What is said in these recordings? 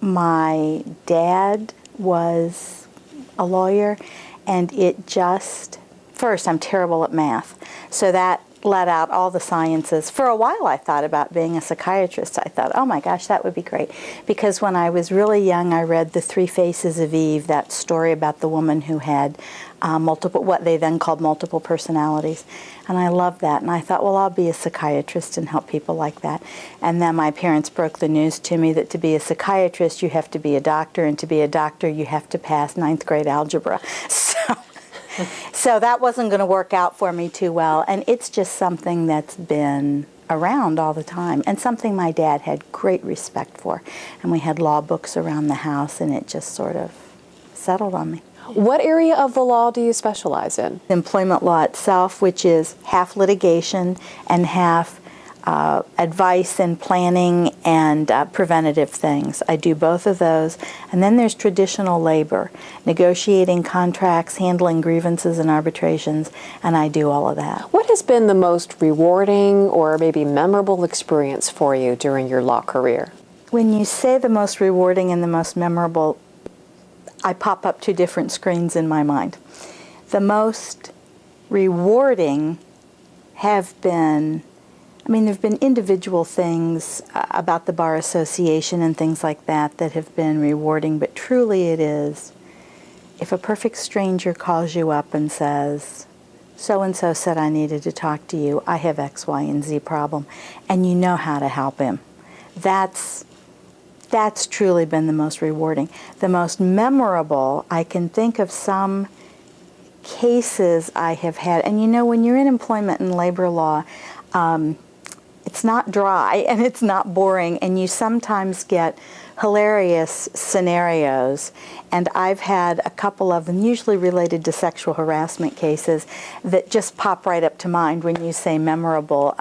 my dad was a lawyer, and it just, first, I'm terrible at math, so that let out all the sciences. For a while I thought about being a psychiatrist. I thought, oh my gosh, that would be great. Because when I was really young, I read The Three Faces of Eve, that story about the woman who had what they then called multiple personalities. And I loved that. And I thought, well, I'll be a psychiatrist and help people like that. And then my parents broke the news to me that to be a psychiatrist, you have to be a doctor. And to be a doctor, you have to pass ninth grade algebra. So that wasn't going to work out for me too well. And it's just something that's been around all the time, and something my dad had great respect for. And we had law books around the house, and it just sort of settled on me. What area of the law do you specialize in? Employment law itself, which is half litigation and half advice and planning and preventative things. I do both of those. And then there's traditional labor, negotiating contracts, handling grievances and arbitrations, and I do all of that. What has been the most rewarding or maybe memorable experience for you during your law career? When you say the most rewarding and the most memorable, I pop up two different screens in my mind. The most rewarding have been, there have been individual things about the Bar Association and things like that that have been rewarding, but truly it is if a perfect stranger calls you up and says, so-and-so said I needed to talk to you, I have X, Y, and Z problem, and you know how to help him. That's truly been the most rewarding. The most memorable, I can think of some cases I have had, and when you're in employment and labor law, it's not dry and it's not boring, and you sometimes get hilarious scenarios. And I've had a couple of them, usually related to sexual harassment cases, that just pop right up to mind when you say memorable.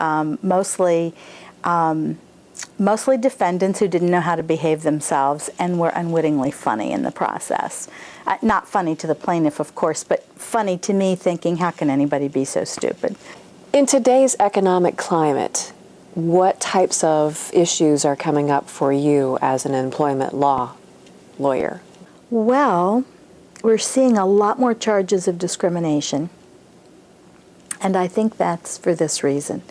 Mostly defendants who didn't know how to behave themselves and were unwittingly funny in the process. Not funny to the plaintiff, of course, but funny to me, thinking, how can anybody be so stupid? In today's economic climate, what types of issues are coming up for you as an employment law lawyer? Well, we're seeing a lot more charges of discrimination, and I think that's for this reason.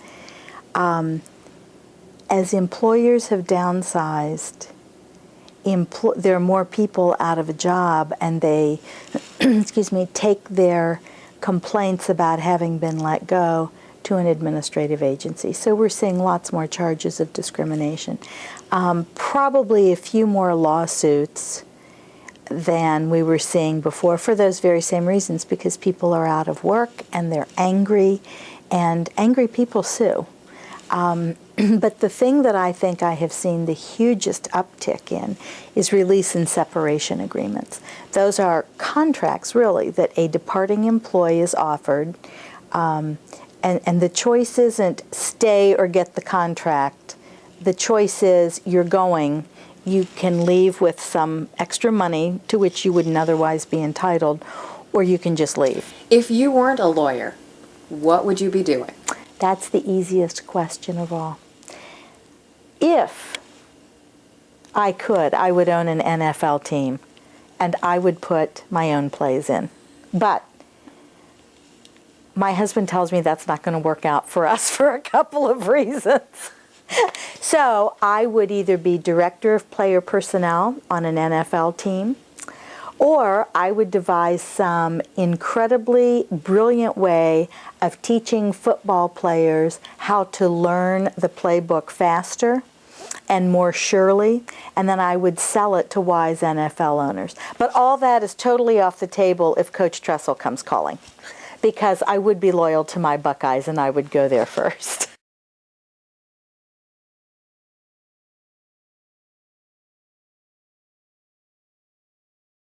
As employers have downsized, there are more people out of a job, and they, take their complaints about having been let go to an administrative agency. So we're seeing lots more charges of discrimination. Probably a few more lawsuits than we were seeing before for those very same reasons, because people are out of work and they're angry, and angry people sue. But the thing that I think I have seen the hugest uptick in is release and separation agreements. Those are contracts, really, that a departing employee is offered, and the choice isn't stay or get the contract. The choice is you're going. You can leave with some extra money to which you wouldn't otherwise be entitled, or you can just leave. If you weren't a lawyer, what would you be doing? That's the easiest question of all. If I could, I would own an NFL team, and I would put my own plays in. But my husband tells me that's not going to work out for us for a couple of reasons. So I would either be director of player personnel on an NFL team, or I would devise some incredibly brilliant way of teaching football players how to learn the playbook faster and more surely, and then I would sell it to wise NFL owners. But all that is totally off the table if Coach Tressel comes calling, because I would be loyal to my Buckeyes and I would go there first.